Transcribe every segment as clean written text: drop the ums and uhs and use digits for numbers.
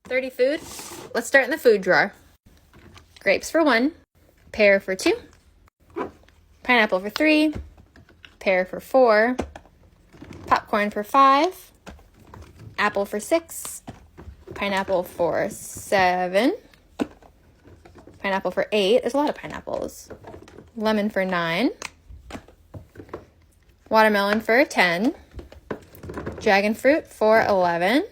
30 food. Let's start in the food drawer. Grapes for 1, pear for 2, pineapple for 3, pear for 4, popcorn for 5, apple for 6, pineapple for 7, pineapple for 8. There's a lot of pineapples. Lemon for 9, watermelon for 10, dragon fruit for 11,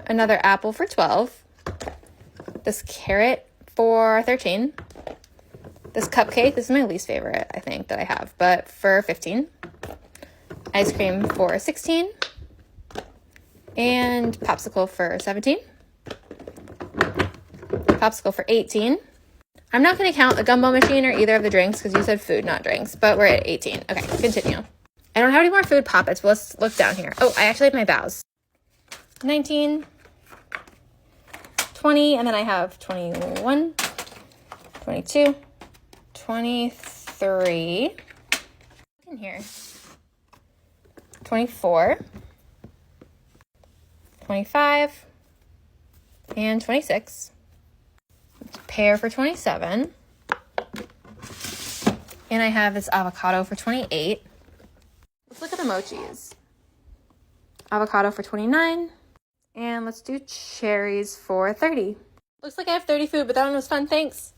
another apple for 12, this carrot for 13, this cupcake, this is my least favorite, I think, that I have, but for 15, ice cream for 16, and popsicle for 17, popsicle for 18. I'm not going to count the gumbo machine or either of the drinks because you said food, not drinks, but we're at 18. Okay, continue. I don't have any more food poppets, but let's look down here. Oh, I actually have my bows. 19, 20, and then I have 21, 22, 23, in here, 24, 25, and 26. Pear for 27. And I have this avocado for 28. Let's look at the mochis. Avocado for 29. And let's do cherries for 30. Looks like I have 30 food, but that one was fun. Thanks.